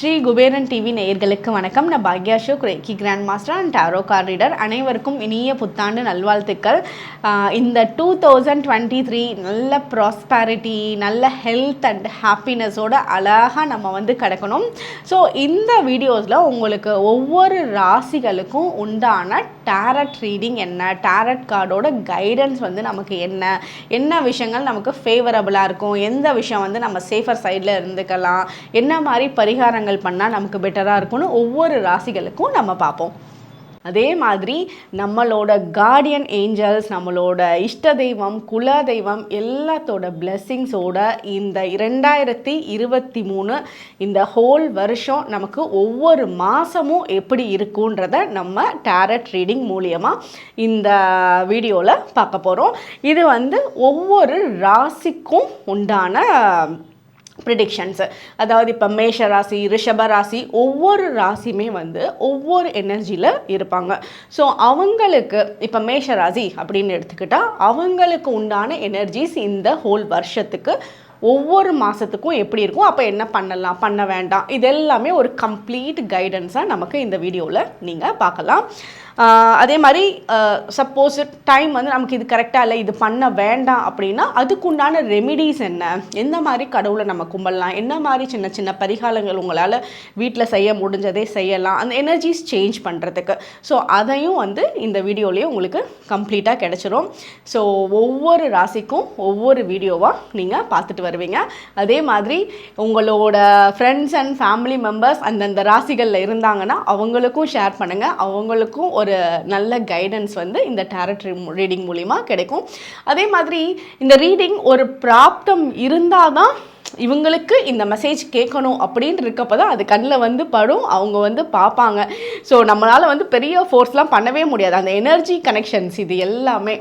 Sri Kuberan TV நேயர்களுக்கு வணக்கம். நான் பாக்யா Ashok, reiki grand master and tarot card reader. அனைவருக்கும் இனிய புத்தாண்டு நல்வாழ்த்துக்கள். இந்த 2023 நல்ல ப்ராஸ்பேரிட்டி, நல்ல ஹெல்த் அண்ட் ஹாப்பினஸோட அழகாக நம்ம கிடக்கணும். ஸோ இந்த வீடியோஸில் உங்களுக்கு ஒவ்வொரு ராசிகளுக்கும் உண்டான டேரட் ரீடிங் என்ன, டேரட் கார்டோட கைடன்ஸ் நமக்கு என்ன விஷயங்கள் நமக்கு ஃபேவரபுளாக இருக்கும், எந்த விஷயம் நம்ம சேஃபர் சைடில் இருந்துக்கலாம், என்ன மாதிரி பரிகாரங்கள் பண்ணால் நமக்கு பெட்டராக இருக்கும்னு ஒவ்வொரு ராசிகளுக்கும் நம்ம பார்ப்போம். அதே மாதிரி நம்மளோட கார்டியன் ஏஞ்சல்ஸ், நம்மளோட இஷ்ட தெய்வம், குல தெய்வம் எல்லாத்தோட பிளெஸ்ஸிங்ஸோட இந்த 2023 இந்த ஹோல் வருஷம் நமக்கு ஒவ்வொரு மாதமும் எப்படி இருக்குன்றத நம்ம டேரட் ரீடிங் மூலியமாக இந்த வீடியோவில் பார்க்க போகிறோம். இது ஒவ்வொரு ராசிக்கும் உண்டான ப்ரிடிக்ஷன்ஸு. அதாவது இப்போ மேஷ ராசி, ரிஷப ராசி, ஒவ்வொரு ராசியுமே ஒவ்வொரு எனர்ஜியில் இருப்பாங்க. ஸோ அவங்களுக்கு இப்போ மேஷ ராசி அப்படின்னு எடுத்துக்கிட்டால் அவங்களுக்கு உண்டான எனர்ஜிஸ் இந்த ஹோல் வருஷத்துக்கு ஒவ்வொரு மாதத்துக்கும் எப்படி இருக்கும், அப்போ என்ன பண்ணலாம், பண்ண வேண்டாம், இது எல்லாமே ஒரு கம்ப்ளீட் கைடன்ஸாக நமக்கு இந்த வீடியோவில் நீங்கள் பார்க்கலாம். அதே மாதிரி சப்போஸ் டைம் நமக்கு இது கரெக்டாக இல்லை, இது பண்ண வேண்டாம் அப்படின்னா அதுக்குண்டான ரெமிடிஸ் என்ன, எந்த மாதிரி கடவுளை நம்ம கும்பிடலாம், என்ன மாதிரி சின்ன சின்ன பரிகாரங்கள் உங்களால் வீட்டில் செய்ய முடிஞ்சதே செய்யலாம், அந்த எனர்ஜிஸ் சேஞ்ச் பண்ணுறதுக்கு. ஸோ அதையும் இந்த வீடியோலேயே உங்களுக்கு கம்ப்ளீட்டாக கிடச்சிரும். ஸோ ஒவ்வொரு ராசிக்கும் ஒவ்வொரு வீடியோவாக நீங்கள் பார்த்துட்டு வருவீங்க. அதே மாதிரி உங்களோட ஃப்ரெண்ட்ஸ் அண்ட் ஃபேமிலி மெம்பர்ஸ் அந்தந்த ராசிகளில் இருந்தாங்கன்னா அவங்களுக்கும் ஷேர் பண்ணுங்கள். அவங்களுக்கும் ஒரு நல்ல கைடன்ஸ் இந்த டேரட் ரீடிங் மூலிமா கிடைக்கும். அதே மாதிரி இந்த ரீடிங் ஒரு பிராப்தம் இருந்தால் தான் இவங்களுக்கு இந்த மெசேஜ் கேட்கணும் அப்படின்னு இருக்கப்போ தான் அது கண்ணில் படும், அவங்க பார்ப்பாங்க. ஸோ நம்மளால் பெரிய ஃபோர்ஸ்லாம் பண்ணவே முடியாது. அந்த எனர்ஜி கனெக்ஷன்ஸ் இது எல்லாமே.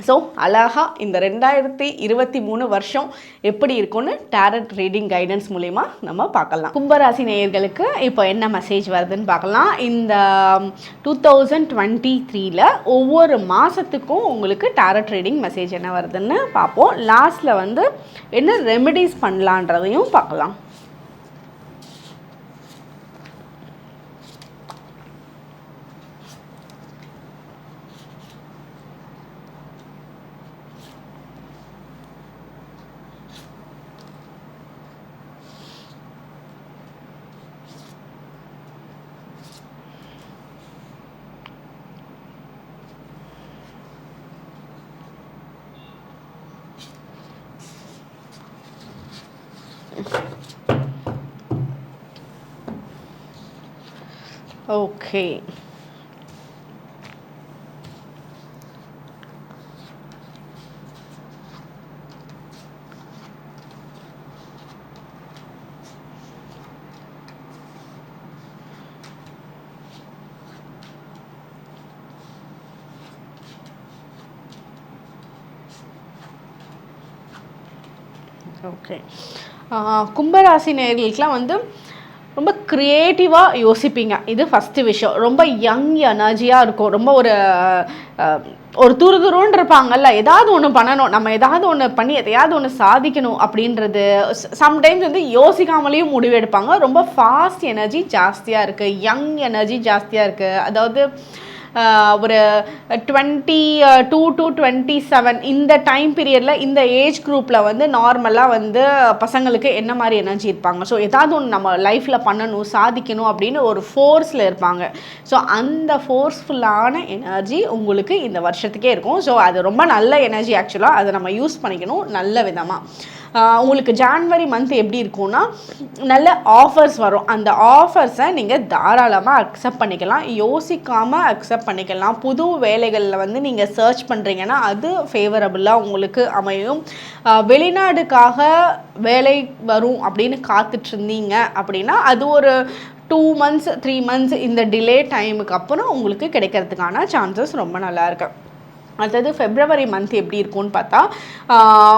ஸோ அழகாக இந்த 2023 வருஷம் எப்படி இருக்கும்னு டேரட் ரீடிங் கைடன்ஸ் மூலிமா நம்ம பார்க்கலாம். கும்பராசி நேயர்களுக்கு இப்போ என்ன மெசேஜ் வருதுன்னு பார்க்கலாம். இந்த 2023 ஒவ்வொரு மாதத்துக்கும் உங்களுக்கு டேரட் ரீடிங் மெசேஜ் என்ன வருதுன்னு பார்ப்போம். லாஸ்ட்டில் என்ன ரெமெடிஸ் பண்ணலான்றதையும் பார்க்கலாம். Okay, okay. கும்பராசி நேயர்களுக்கெலாம் ரொம்ப க்ரியேட்டிவாக யோசிப்பீங்க. இது ஃபஸ்ட்டு விஷயம். ரொம்ப யங் எனர்ஜியாக இருக்கும். ரொம்ப ஒரு துருதுருன்னு இருப்பாங்கல்ல, ஏதாவது ஒன்று பண்ணணும், நம்ம ஏதாவது ஒன்று பண்ணி எதையாவது ஒன்று சாதிக்கணும் அப்படின்றது. சம்டைம்ஸ் யோசிக்காமலேயும் முடிவெடுப்பாங்க. ரொம்ப ஃபாஸ்ட் எனர்ஜி ஜாஸ்தியாக இருக்குது, யங் எனர்ஜி ஜாஸ்தியாக இருக்குது. அதாவது ஒரு 22 to 27 இந்த டைம் பீரியடில் இந்த ஏஜ் குரூப்பில் நார்மலாக பசங்களுக்கு என்ன மாதிரி எனர்ஜி இருப்பாங்க. ஸோ ஏதாவது ஒன்று நம்ம லைஃப்பில் பண்ணணும், சாதிக்கணும் அப்படின்னு ஒரு ஃபோர்ஸில் இருப்பாங்க. ஸோ அந்த ஃபோர்ஸ்ஃபுல்லான எனர்ஜி உங்களுக்கு இந்த வருஷத்துக்கே இருக்கும். ஸோ அது ரொம்ப நல்ல எனர்ஜி. ஆக்சுவலாக அதை நம்ம யூஸ் பண்ணிக்கணும் நல்ல விதமாக. உங்களுக்கு ஜான்வரி மந்த் எப்படி இருக்கும்னா நல்ல ஆஃபர்ஸ் வரும். அந்த ஆஃபர்ஸை நீங்கள் தாராளமாக அக்செப்ட் பண்ணிக்கலாம், யோசிக்காமல் அக்செப்ட் பண்ணிக்கலாம். புது வேலைகளில் நீங்கள் சர்ச் பண்ணுறீங்கன்னா அது ஃபேவரபுளாக உங்களுக்கு அமையும். வெளிநாடுக்காக வேலை வரும் அப்படின்னு காத்துட்ருந்தீங்க அப்படின்னா அது ஒரு 2 months 3 months இந்த டிலே டைமுக்கு அப்புறம் உங்களுக்கு கிடைக்கிறதுக்கான சான்சஸ் ரொம்ப நல்லா இருக்கு. அடுத்தது ஃபெப்ரவரி மந்த் எப்படி இருக்கும்னு பார்த்தா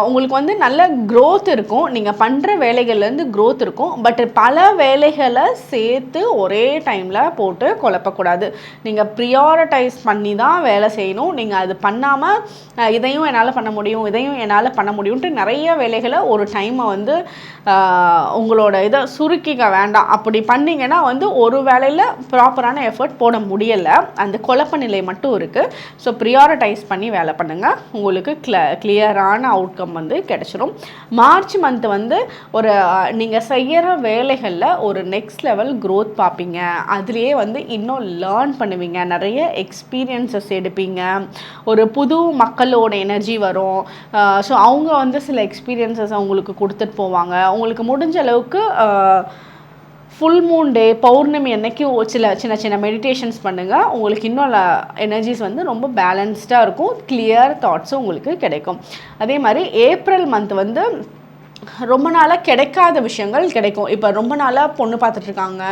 உங்களுக்கு வந்து நல்ல க்ரோத் இருக்கும். நீங்கள் பண்ணுற வேலைகள்லேருந்து க்ரோத் இருக்கும். பட் பல வேலைகளை சேர்த்து ஒரே டைமில் போட்டு குழப்பக்கூடாது. நீங்கள் ப்ரியாரிட்டைஸ் பண்ணி தான் வேலை செய்யணும். நீங்கள் அது பண்ணாமல் இதையும் என்னால் பண்ண முடியும், இதையும் என்னால் பண்ண முடியும்ன்ட்டு நிறைய வேலைகளை ஒரு டைமை வந்து உங்களோட இதை சுருக்கிக்க வேண்டாம். அப்படி பண்ணிங்கன்னா வந்து ஒரு வேலையில் ப்ராப்பரான எஃபர்ட் போட முடியலை, அந்த குழப்ப நிலை மட்டும் இருக்குது. ஸோ ப்ரியாரிட்டைஸ் பண்ணி வேலை பண்ணுங்கள், உங்களுக்கு கிளியரான அவுட்கம் வந்து கிடைச்சிரும். மார்ச் மந்த் வந்து ஒரு நீங்கள் செய்கிற வேலைகளில் ஒரு நெக்ஸ்ட் லெவல் க்ரோத் பார்ப்பீங்க. அதுலேயே வந்து இன்னும் லேர்ன் பண்ணுவீங்க, நிறைய எக்ஸ்பீரியன்ஸஸ் எடுப்பீங்க, ஒரு புது மக்களோட எனர்ஜி வரும். ஸோ அவங்க வந்து சில எக்ஸ்பீரியன்ஸஸ் அவங்களுக்கு கொடுத்துட்டு போவாங்க. உங்களுக்கு முடிஞ்ச அளவுக்கு ஃபுல் மூன் டே, பௌர்ணமி அன்னைக்கு சின்ன சின்ன மெடிடேஷன்ஸ் பண்ணுங்கள். உங்களுக்கு இன்னும் எனர்ஜிஸ் வந்து ரொம்ப பேலன்ஸ்டாக இருக்கும், கிளியர் தாட்ஸும் உங்களுக்கு கிடைக்கும். அதே மாதிரி ஏப்ரல் மந்த் வந்து ரொம்ப நாளாக கிடைக்காத விஷயங்கள் கிடைக்கும். இப்போ ரொம்ப நாளாக பொண்ணு பார்த்துட்ருக்காங்க,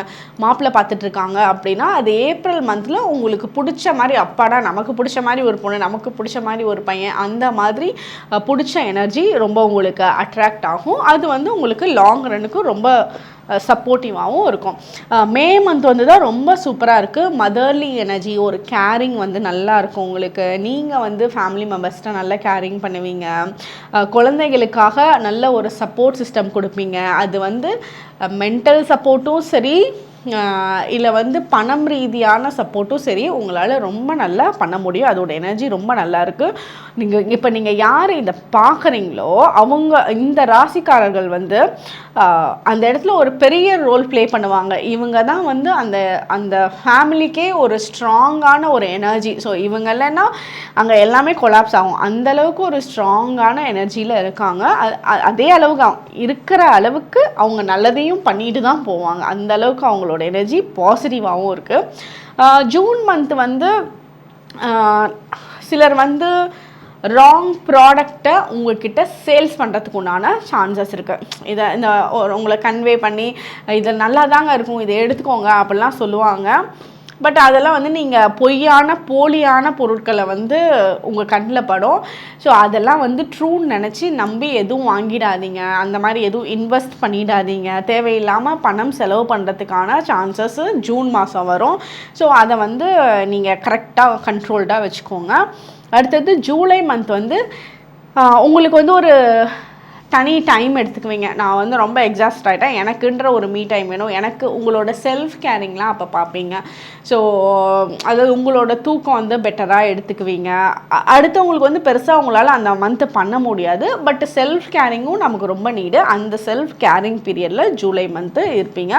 மாப்பிள்ளை பார்த்துட்ருக்காங்க அப்படின்னா அது ஏப்ரல் மந்தில் உங்களுக்கு பிடிச்ச மாதிரி, அப்பாடா நமக்கு பிடிச்ச மாதிரி ஒரு பொண்ணு, நமக்கு பிடிச்ச மாதிரி ஒரு பையன், அந்த மாதிரி பிடிச்ச எனர்ஜி ரொம்ப உங்களுக்கு அட்ராக்ட் ஆகும். அது வந்து உங்களுக்கு லாங் ரன்னுக்கு ரொம்ப சப்போர்ட்டிவாகவும் இருக்கும். மே மந்த் வந்து தான் ரொம்ப சூப்பராக இருக்குது. மதர்லி எனர்ஜி, ஒரு கேரிங் வந்து நல்லா இருக்கும் உங்களுக்கு. நீங்கள் வந்து ஃபேமிலி மெம்பர்ஸ்கிட்ட நல்லா கேரிங் பண்ணுவீங்க, குழந்தைகளுக்காக நல்ல ஒரு சப்போர்ட் சிஸ்டம் கொடுப்பீங்க. அது வந்து மென்டல் சப்போர்ட்டும் சரி, இல்லை வந்து பணம் ரீதியான சப்போர்ட்டும் சரி, உங்களால் ரொம்ப நல்லா பண்ண முடியும். அதோட எனர்ஜி ரொம்ப நல்லா இருக்குது. இப்போ நீங்கள் யார் இதை பார்க்குறீங்களோ அவங்க, இந்த ராசிக்காரர்கள் வந்து அந்த இடத்துல ஒரு பெரிய ரோல் ப்ளே பண்ணுவாங்க. இவங்க தான் வந்து அந்த அந்த ஃபேமிலிக்கே ஒரு ஸ்ட்ராங்கான ஒரு எனர்ஜி. ஸோ இவங்க இல்லைன்னா அங்கே எல்லாமே கொலாப்ஸ் ஆகும். அந்தளவுக்கு ஒரு ஸ்ட்ராங்கான எனர்ஜியில் இருக்காங்க. அதே அளவுக்கு இருக்கிற அளவுக்கு அவங்க நல்லதையும் பண்ணிட்டு தான் போவாங்க. அந்தளவுக்கு அவங்களோட எனர்ஜி பாசிட்டிவாகவும் இருக்குது. ஜூன் மந்த் வந்து சிலர் வந்து ராங் ப்ராடக்டை உங்கள்கிட்ட சேல்ஸ் பண்ணுறதுக்கு உண்டான சான்சஸ் இருக்குது. இதை இந்த உங்களை கன்வே பண்ணி இதில் நல்லா தாங்க இருக்கும், இதை எடுத்துக்கோங்க அப்படிலாம் சொல்லுவாங்க. பட் அதெல்லாம் வந்து நீங்கள் பொய்யான போலியான பொருட்களை வந்து உங்கள் கண்ணில் படும். ஸோ அதெல்லாம் வந்து ட்ரூன்னு நினச்சி நம்பி எதுவும் வாங்கிடாதீங்க, அந்த மாதிரி எதுவும் இன்வெஸ்ட் பண்ணிடாதீங்க. தேவையில்லாமல் பணம் செலவு பண்ணுறதுக்கான சான்சஸ் ஜூன் மாதம் வரும். ஸோ அதை வந்து நீங்கள் கரெக்டாக கண்ட்ரோல்டாக வச்சுக்கோங்க. அடுத்தது ஜூலை மந்த் வந்து உங்களுக்கு வந்து ஒரு தனி டைம் எடுத்துக்குவீங்க. நான் வந்து ரொம்ப எக்ஸாஸ்ட் ஆகிட்டேன், எனக்குன்ற ஒரு மீ டைம் வேணும், எனக்கு உங்களோட செல்ஃப் கேரிங்லாம் அப்போ பார்ப்பீங்க. ஸோ அதாவது உங்களோட தூக்கம் வந்து பெட்டராக எடுத்துக்குவீங்க. அடுத்தவங்களுக்கு வந்து பெருசாக உங்களால் அந்த மந்த்து பண்ண முடியாது, பட் செல்ஃப் கேரிங்கும் நமக்கு ரொம்ப நீடு. அந்த செல்ஃப் கேரிங் பீரியடில் ஜூலை மந்த்து இருப்பீங்க.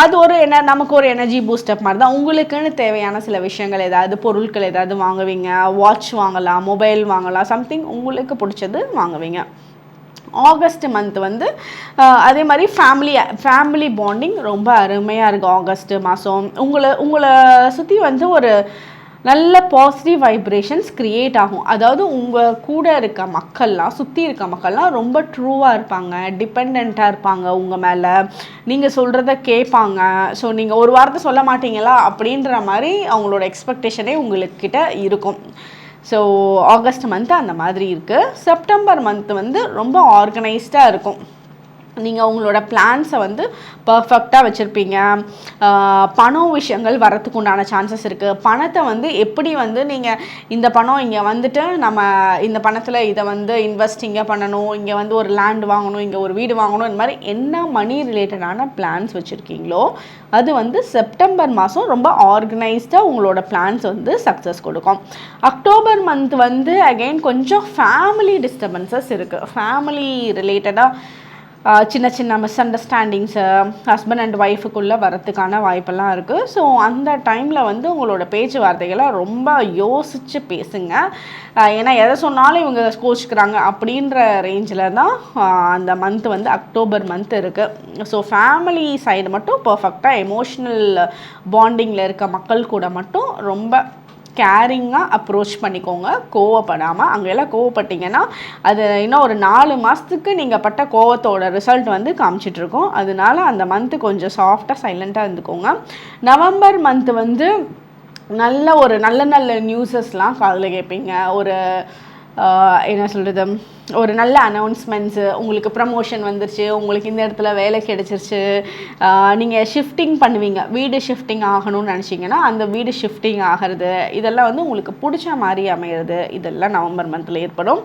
அது ஒரு நமக்கு ஒரு எனர்ஜி பூஸ்டப் மாதிரி தான். உங்களுக்குன்னு தேவையான சில விஷயங்கள், ஏதாவது பொருட்கள் ஏதாவது வாங்குவீங்க, வாட்ச் வாங்கலாம், மொபைல் வாங்கலாம், சம்திங் உங்களுக்கு பிடிச்சது வாங்குவீங்க. ஆகஸ்ட் மந்த் வந்து அதே மாதிரி ஃபேமிலி பாண்டிங் ரொம்ப அருமையாக இருக்குது. ஆகஸ்ட் மாதம் உங்களை சுற்றி வந்து ஒரு நல்ல பாசிட்டிவ் வைப்ரேஷன்ஸ் க்ரியேட் ஆகும். அதாவது உங்கள் கூட இருக்க மக்கள்லாம், சுற்றி இருக்க மக்கள்லாம் ரொம்ப ட்ரூவாக இருப்பாங்க, டிபெண்ட்டாக இருப்பாங்க உங்கள் மேலே, நீங்கள் சொல்கிறத கேட்பாங்க. ஸோ நீங்கள் ஒரு வார்த்தை சொல்ல மாட்டீங்களா அப்படின்ற மாதிரி அவங்களோட எக்ஸ்பெக்டேஷனே உங்களுக்கிட்ட இருக்கும். ஸோ ஆகஸ்ட் மந்த்து அந்த மாதிரி இருக்குது. செப்டம்பர் மந்த்து வந்து ரொம்ப ஆர்கனைஸ்டாக இருக்கும். நீங்கள் உங்களோட பிளான்ஸை வந்து பர்ஃபெக்டாக வச்சுருப்பீங்க. பணம் விஷயங்கள் வரத்துக்கு உண்டான சான்சஸ் இருக்குது. பணத்தை வந்து எப்படி வந்து நீங்கள் இந்த பணம் இங்கே வந்துட்டு நம்ம இந்த பணத்தில் இதை வந்து இன்வெஸ்ட் இங்கே பண்ணணும், இங்கே வந்து ஒரு லேண்ட் வாங்கணும், இங்கே ஒரு வீடு வாங்கணும், இந்த மாதிரி என்ன மணி ரிலேட்டடான பிளான்ஸ் வச்சுருக்கீங்களோ அது வந்து செப்டம்பர் மாதம் ரொம்ப ஆர்கனைஸ்டாக உங்களோட பிளான்ஸ் வந்து சக்ஸஸ் கொடுக்கும். அக்டோபர் மந்த் வந்து அகெயின் கொஞ்சம் ஃபேமிலி டிஸ்டர்பன்சஸ் இருக்குது. ஃபேமிலி ரிலேட்டடாக சின்ன சின்ன மிஸ் அண்டர்ஸ்டாண்டிங்ஸு ஹஸ்பண்ட் அண்ட் ஒய்ஃபுக்குள்ளே வரத்துக்கான வாய்ப்பெல்லாம் இருக்குது. ஸோ அந்த டைமில் வந்து உங்களோட பேச்சுவார்த்தைகளை ரொம்ப யோசித்து பேசுங்க. ஏன்னா எதை சொன்னாலும் இவங்க கோச்சிக்கிறாங்க அப்படின்ற ரேஞ்சில் தான் அந்த மந்த் வந்து அக்டோபர் மந்த் இருக்குது. ஸோ ஃபேமிலி சைடு மட்டும் பர்ஃபெக்டாக எமோஷ்னல் பாண்டிங்கில் இருக்க மக்கள் கூட மட்டும் ரொம்ப கேரிங்காக அப்ரோச் பண்ணிக்கோங்க, கோவப்படாமல். அங்கெல்லாம் கோவப்பட்டீங்கன்னா அது இன்னும் ஒரு 4 மாதத்துக்கு நீங்கள் பட்ட கோவத்தோட ரிசல்ட் வந்து காமிச்சிட்ருக்கோம். அதனால அந்த மந்த்து கொஞ்சம் சாஃப்டாக சைலண்ட்டாக இருந்துக்கோங்க. நவம்பர் மந்த்து வந்து நல்ல நல்ல நியூஸஸ்லாம் காதில் கேட்பீங்க. என்ன சொல்கிறது, ஒரு நல்ல அனௌன்ஸ்மெண்ட்ஸு, உங்களுக்கு ப்ரமோஷன் வந்துருச்சு, உங்களுக்கு இந்த இடத்துல வேலை கிடைச்சிருச்சு, நீங்கள் ஷிஃப்டிங் பண்ணுவீங்க, வீடு ஷிஃப்டிங் ஆகணும்னு நினச்சிங்கன்னா அந்த வீடு ஷிஃப்டிங் ஆகிறது, இதெல்லாம் வந்து உங்களுக்கு பிடிச்ச மாதிரி அமையிறது, இதெல்லாம் நவம்பர் மந்தில் ஏற்படும்.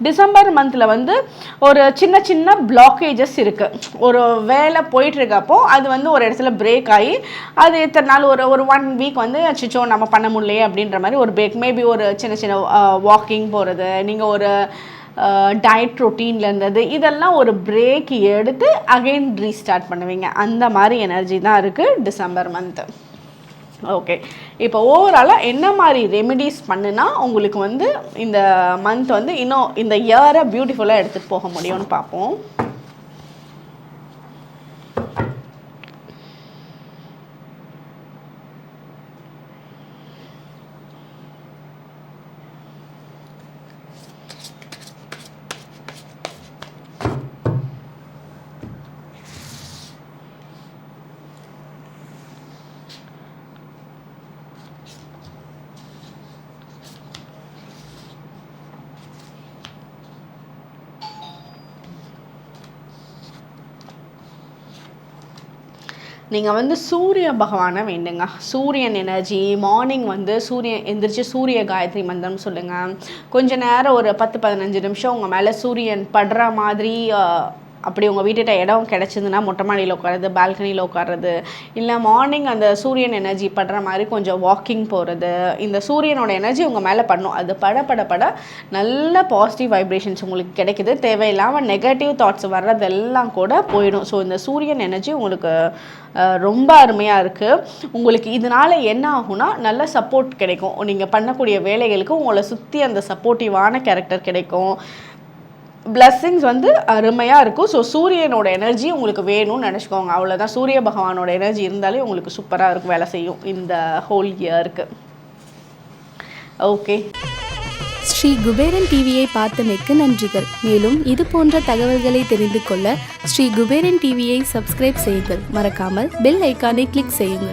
டிசம்பர் மந்தில் வந்து ஒரு சின்ன சின்ன பிளாக்கேஜஸ் இருக்குது. ஒரு வேலை போயிட்டுருக்கப்போ அது வந்து ஒரு இடத்துல பிரேக் ஆகி அது எத்தனை நாள் ஒரு 1 வீக் வந்து அச்சோ நம்ம பண்ண முடியலையே அப்படின்ற மாதிரி ஒரு பிரேக், மேபி ஒரு சின்ன சின்ன வாக்கிங் போகிறது, நீங்கள் ஒரு டயட் ரொட்டீனில் இருந்தது, இதெல்லாம் ஒரு பிரேக் எடுத்து அகெயின் ரீஸ்டார்ட் பண்ணுவீங்க. அந்த மாதிரி எனர்ஜி தான் இருக்குது டிசம்பர் மந்த்து. ஓகே, இப்போ ஓவராலாக என்ன மாதிரி ரெமெடிஸ் பண்ணுனா உங்களுக்கு வந்து இந்த மந்த் வந்து இன்னும் இந்த இயரை பியூட்டிஃபுல்லாக எடுத்துகிட்டு போக முடியும்னு பார்ப்போம். நீங்கள் வந்து சூரிய பகவானை வேண்டுங்க. சூரியன் எனர்ஜி, மார்னிங் வந்து சூரியன் எந்திரிச்சு சூரிய காயத்ரி மந்திரம் சொல்லுங்கள். கொஞ்ச நேரம் ஒரு 10-15 நிமிஷம் உங்கள் மேலே சூரியன் படுற மாதிரி அப்படி உங்கள் வீட்டுகிட்ட இடம் கிடச்சிதுன்னா மொட்டை மாடியில் உட்காருறது, பால்கனியில் உட்காருறது, இல்லை மார்னிங் அந்த சூரியன் எனர்ஜி படுற மாதிரி கொஞ்சம் வாக்கிங் போகிறது, இந்த சூரியனோட எனர்ஜி உங்கள் மேலே பண்ணும். அது பட நல்ல பாசிட்டிவ் வைப்ரேஷன்ஸ் உங்களுக்கு கிடைக்குது. தேவையில்லாமல் நெகட்டிவ் தாட்ஸ் வர்றதெல்லாம் கூட போயிடும். ஸோ இந்த சூரியன் எனர்ஜி உங்களுக்கு ரொம்ப அருமையாக இருக்குது. உங்களுக்கு இதனால் என்ன ஆகும்னா நல்ல சப்போர்ட் கிடைக்கும். நீங்கள் பண்ணக்கூடிய வேலைகளுக்கு உங்களை சுற்றி அந்த சப்போர்ட்டிவான கேரக்டர் கிடைக்கும். பிளஸ்ஸிங்ஸ் வந்து அருமையாக இருக்கும். ஸோ சூரியனோட எனர்ஜி உங்களுக்கு வேணும்னு நினச்சிக்கோங்க, அவ்வளோதான். சூரிய பகவானோட எனர்ஜி இருந்தாலே உங்களுக்கு சூப்பராக இருக்கும், வேலை செய்யும் இந்த ஹோல் இயருக்கு. ஓகே, ஸ்ரீ குபேரன் டிவியை பார்த்தமைக்கு நன்றிகள். மேலும் இது போன்ற தகவல்களை தெரிந்து கொள்ள ஸ்ரீ குபேரன் டிவியை சப்ஸ்கிரைப் செய்யுங்கள். மறக்காமல் பெல் ஐக்கானை கிளிக் செய்யுங்கள்.